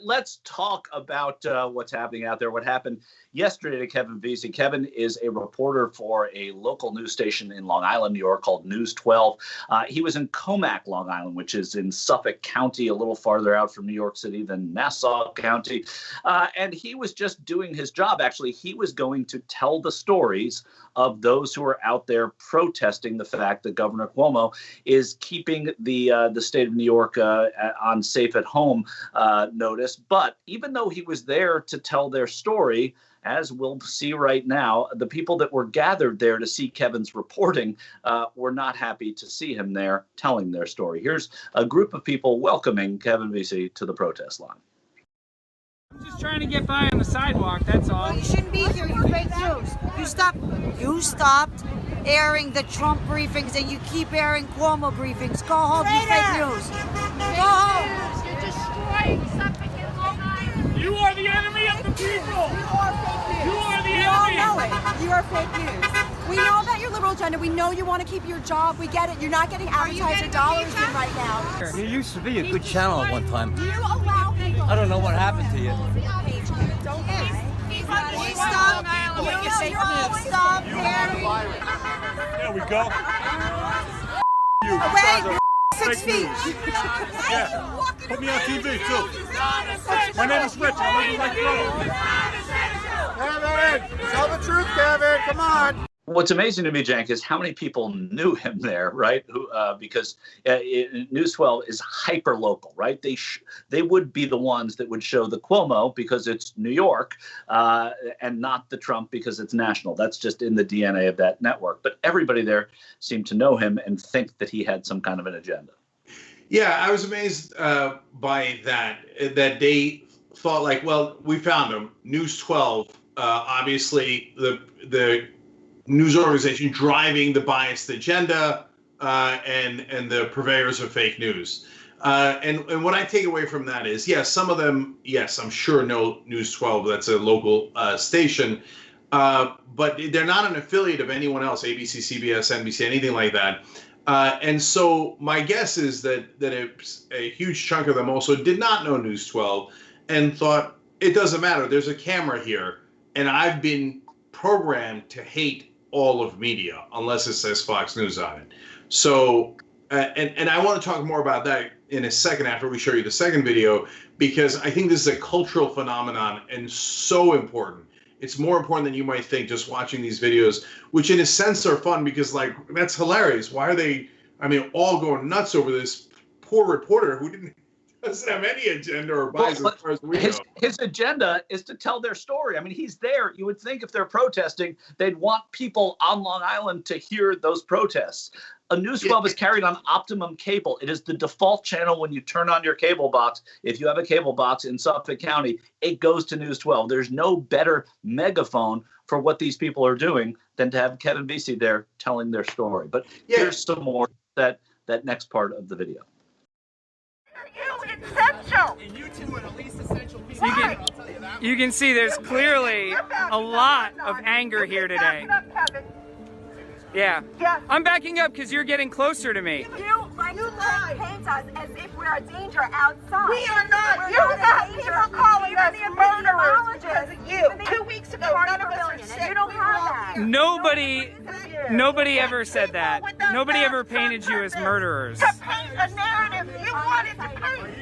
Let's talk about what's happening out there, what happened yesterday to Kevin Vesey. Kevin is a reporter for a local news station in Long Island, New York, called News 12. He was in Comac, Long Island, which is in Suffolk County, a little farther out from New York City than Nassau County. And he was just doing his job. Actually, he was going to tell the stories of those who are out there protesting the fact that Governor Cuomo is keeping the state of New York on safe at home notice. But even though he was there to tell their story, as we'll see right now, the people that were gathered there to see Kevin's reporting were not happy to see him there telling their story. Here's a group of people welcoming Kevin Vesey to the protest line. I'm just trying to get by on the sidewalk, that's all. Well, you shouldn't be here, you fake news. You stopped airing the Trump briefings and you keep airing Cuomo briefings. Go home, you fake news. Go home. You're destroying Suffolk and Long Island. You are the enemy of the people. You are fake news. You are the enemy. enemy. We all know it. You are fake news. We know about your liberal agenda. We know you want to keep your job. We get it. You're not getting advertiser dollars in right now. You used to be a good channel at one time. You allow people. I don't know what happened to you. Don't stop airing. There we go. Away, 6 feet. Yeah. Put me on TV too. My name is Rich. I'm living like Kevin, tell the truth, Kevin. Come on. What's amazing to me, Cenk, is how many people knew him there, right? Because News 12 is hyper local, right? They would be the ones that would show the Cuomo because it's New York, and not the Trump because it's national. That's just in the DNA of that network. But everybody there seemed to know him and think that he had some kind of an agenda. Yeah, I was amazed by that they thought like, well, we found him. News 12, obviously the news organization driving the biased agenda and the purveyors of fake news. And what I take away from that is, yes, some of them, yes, I'm sure know News 12. That's a local station, but they're not an affiliate of anyone else, ABC, CBS, NBC, anything like that. And so my guess is that a huge chunk of them also did not know News 12 and thought, it doesn't matter, there's a camera here, and I've been programmed to hate all of media unless it says Fox News on it. So, and I want to talk more about that in a second after we show you the second video, because I think this is a cultural phenomenon and so important. It's more important than you might think just watching these videos, which in a sense are fun because like, that's hilarious. Why are they, I mean, all going nuts over this poor reporter who doesn't have any agenda or bias as far as we know. His agenda is to tell their story. I mean, he's there. You would think if they're protesting, they'd want people on Long Island to hear those protests. A News 12 is carried on Optimum Cable. It is the default channel when you turn on your cable box. If you have a cable box in Suffolk County, it goes to News 12. There's no better megaphone for what these people are doing than to have Kevin Vesey there telling their story. But here's some more that next part of the video. Essential. And you two are the least essential piece. You can see there's clearly a lot of anger here today. Yeah. I'm backing up because you're getting closer to me. You paint us as if we're a danger outside. We are not. We're You not not people calling us murderers because of you. 2 weeks ago, none of us are sick. You don't have that. Nobody ever said that. Nobody ever painted you as murderers. To paint a narrative you wanted to paint.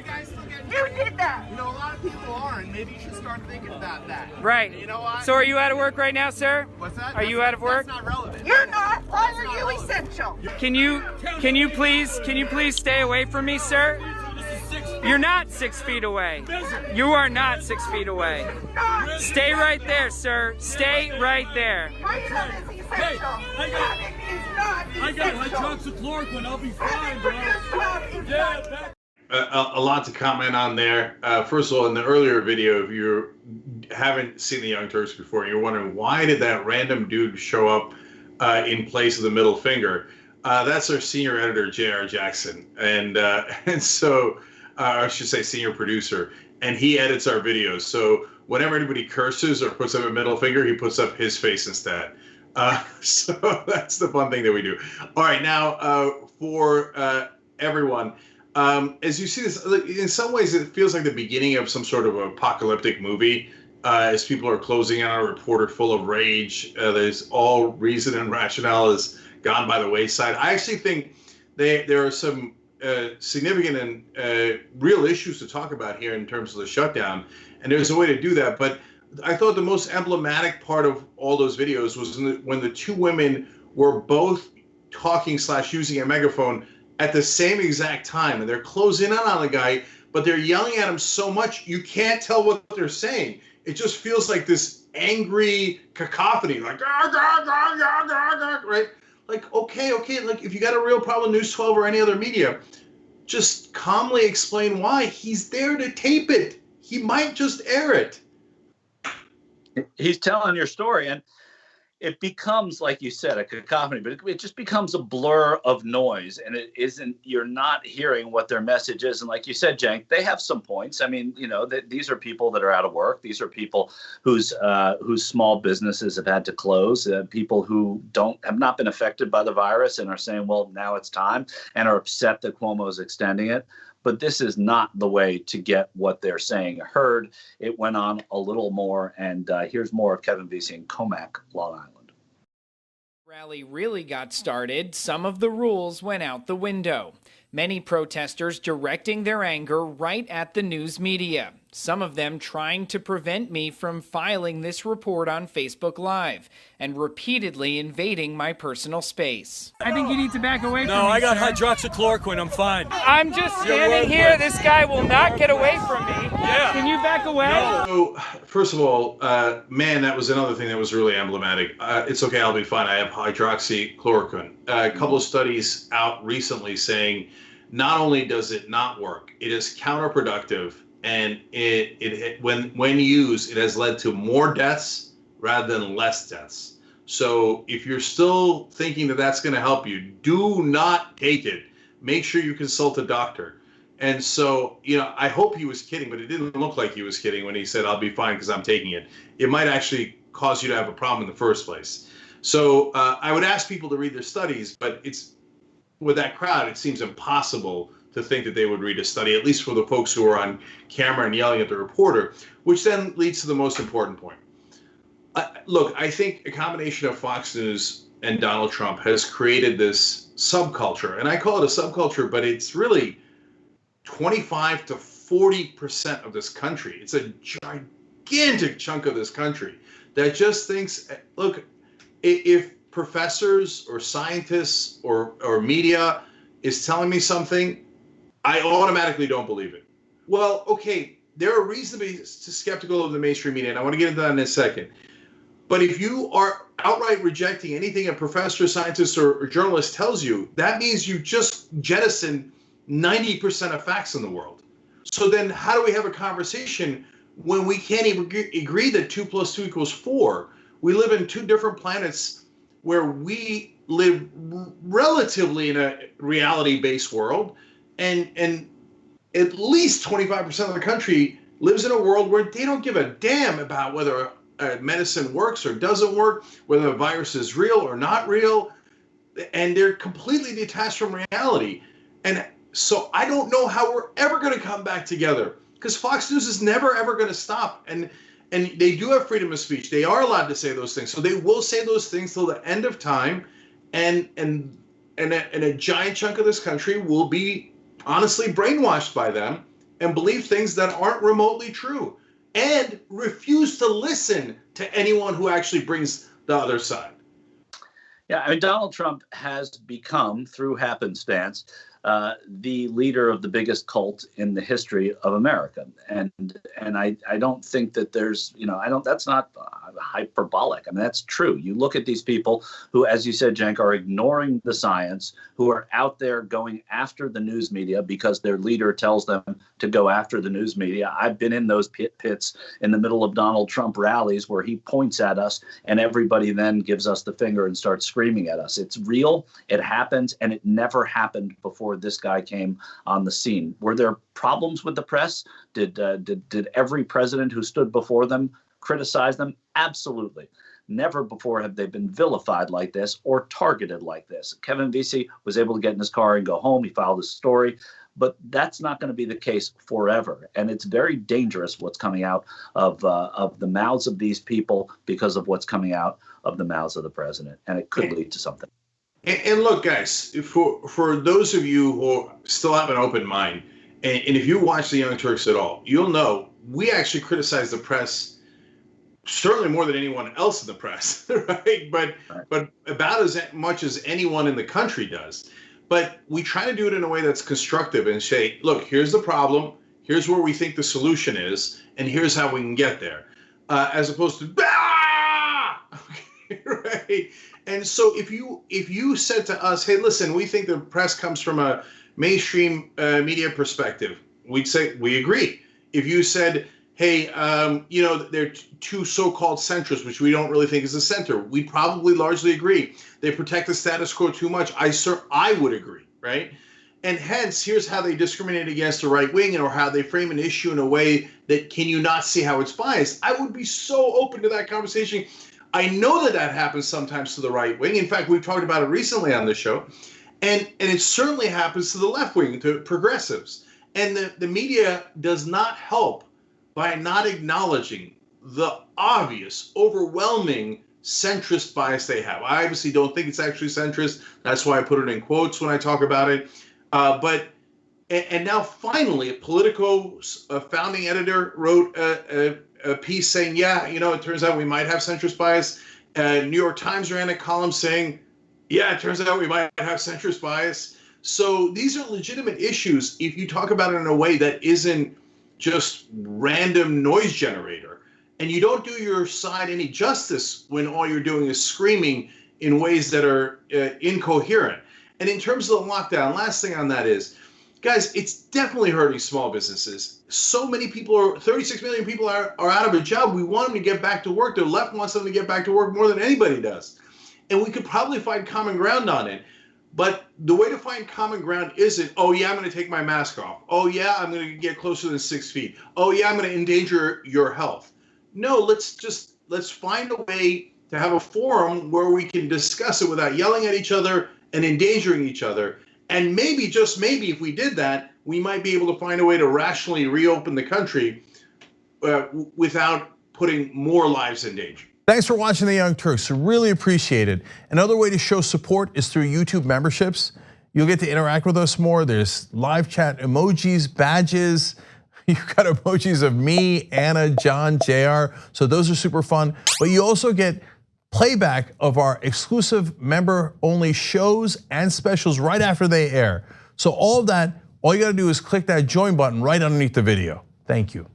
You did that. You know, a lot of people are, and maybe you should start thinking about that. Right. You know what? So are you out of work right now, sir? What's that? Are you out of work? That's not relevant. You're not. Why are you essential? Can you please stay away from me, sir? You're not 6 feet away. You are not 6 feet away. Stay right there, sir. Stay right there. Hey, I got hydroxychloroquine. I'll be fine, bro. Yeah. A lot to comment on there. First of all, in the earlier video, if you haven't seen the Young Turks before, you're wondering why did that random dude show up in place of the middle finger? That's our senior editor, J.R. Jackson, and so I should say senior producer, and he edits our videos. So whenever anybody curses or puts up a middle finger, he puts up his face instead. So that's the fun thing that we do. All right, now for everyone. as you see this, in some ways, it feels like the beginning of some sort of apocalyptic movie. As people are closing on a reporter full of rage, there's all reason and rationale is gone by the wayside. I actually think there are some significant and real issues to talk about here in terms of the shutdown, and there's a way to do that. But I thought the most emblematic part of all those videos was when the two women were both talking / using a megaphone at the same exact time, and they're closing in on the guy, but they're yelling at him so much you can't tell what they're saying. It just feels like this angry cacophony, like right? Like, okay, like if you got a real problem, News 12 or any other media, just calmly explain why. He's there to tape it. He might just air it. He's telling your story, and it becomes, like you said, a cacophony, but it just becomes a blur of noise, and it isn't, you're not hearing what their message is. And like you said, Cenk, they have some points. I mean, these are people that are out of work. These are people whose small businesses have had to close, people who have not been affected by the virus and are saying, well, now it's time, and are upset that Cuomo is extending it. But this is not the way to get what they're saying heard. It went on a little more, and here's more of Kevin Vesey in Comac, Long Island. Rally really got started, some of the rules went out the window. Many protesters directing their anger right at the news media. Some of them trying to prevent me from filing this report on Facebook Live and repeatedly invading my personal space. I think you need to back away from me, No, I got sir. hydroxychloroquine. I'm fine. I'm just standing here. This guy will not get away from me. Yeah. Can you back away? So, first of all, man, that was another thing that was really emblematic. It's okay, I'll be fine. I have hydroxychloroquine. A couple of studies out recently saying not only does it not work, it is counterproductive, and it when used, it has led to more deaths rather than less deaths. So if you're still thinking that that's going to help you, do not take it. Make sure you consult a doctor. And so, I hope he was kidding, but it didn't look like he was kidding when he said, I'll be fine because I'm taking it. It might actually cause you to have a problem in the first place. So I would ask people to read their studies, but with that crowd, it seems impossible to think that they would read a study, at least for the folks who are on camera and yelling at the reporter, which then leads to the most important point. Look, I think a combination of Fox News and Donald Trump has created this subculture, and I call it a subculture, but it's really 25 to 40% of this country. It's a gigantic chunk of this country that just thinks, look, if professors or scientists or media is telling me something, I automatically don't believe it. Well, okay, there are reasons to be skeptical of the mainstream media, and I want to get into that in a second. But if you are outright rejecting anything a professor, scientist, or journalist tells you, that means you just jettisoned 90% of facts in the world. So then how do we have a conversation when we can't even agree that 2 + 2 = 4? We live in two different planets where we live relatively in a reality-based world, and at least 25% of the country lives in a world where they don't give a damn about whether medicine works or doesn't work, whether a virus is real or not real, and they're completely detached from reality. And so I don't know how we're ever going to come back together, because Fox News is never, ever going to stop. And they do have freedom of speech. They are allowed to say those things. So they will say those things till the end of time. And a giant chunk of this country will be honestly brainwashed by them and believe things that aren't remotely true and refuse to listen to anyone who actually brings the other side. Yeah, I mean, Donald Trump has become, through happenstance, the leader of the biggest cult in the history of America, and I don't think that there's, that's not hyperbolic. I mean, that's true. You look at these people who, as you said, Cenk, are ignoring the science, who are out there going after the news media because their leader tells them to go after the news media. I've been in those pits in the middle of Donald Trump rallies where he points at us and everybody then gives us the finger and starts screaming at us. It's real. It happens, and it never happened before this guy came on the scene. Were there problems with the press? Did every president who stood before them criticize them? Absolutely. Never before have they been vilified like this or targeted like this. Kevin Vesey was able to get in his car and go home. He filed his story. but that's not going to be the case forever. And it's very dangerous what's coming out of the mouths of these people because of what's coming out of the mouths of the president. And it could lead to something. And look, guys, for those of you who still have an open mind, and if you watch the Young Turks at all, you'll know we actually criticize the press certainly more than anyone else in the press, right? But about as much as anyone in the country does. But we try to do it in a way that's constructive and say, look, here's the problem, here's where we think the solution is, and here's how we can get there, as opposed to right? And so if you said to us, hey, listen, we think the press comes from a mainstream media perspective, we'd say we agree. If you said, hey, they're two so-called centrists, which we don't really think is a center, we'd probably largely agree. They protect the status quo too much. I would agree, right? And hence, here's how they discriminate against the right wing, or how they frame an issue in a way that can you not see how it's biased? I would be so open to that conversation. I know that happens sometimes to the right wing. In fact, we've talked about it recently on the show. And it certainly happens to the left wing, to progressives. And the media does not help by not acknowledging the obvious, overwhelming centrist bias they have. I obviously don't think it's actually centrist. That's why I put it in quotes when I talk about it. And now finally, Politico's founding editor wrote a piece saying, yeah, it turns out we might have centrist bias. New York Times ran a column saying, yeah, it turns out we might have centrist bias. So these are legitimate issues if you talk about it in a way that isn't just random noise generator. And you don't do your side any justice when all you're doing is screaming in ways that are incoherent. And in terms of the lockdown, last thing on that is, guys, it's definitely hurting small businesses. So many people 36 million people are out of a job. We want them to get back to work. The left wants them to get back to work more than anybody does. And we could probably find common ground on it. But the way to find common ground isn't, oh, yeah, I'm going to take my mask off. Oh, yeah, I'm going to get closer than 6 feet. Oh, yeah, I'm going to endanger your health. No, let's find a way to have a forum where we can discuss it without yelling at each other and endangering each other. And maybe, just maybe, if we did that, we might be able to find a way to rationally reopen the country without putting more lives in danger. Thanks for watching the Young Turks. Really appreciate it. Another way to show support is through YouTube memberships. You'll get to interact with us more. There's live chat emojis, badges. You've got emojis of me, Anna, John, JR. So those are super fun. But you also get playback of our exclusive member-only shows and specials right after they air. So all of that, all you gotta do is click that join button right underneath the video. Thank you.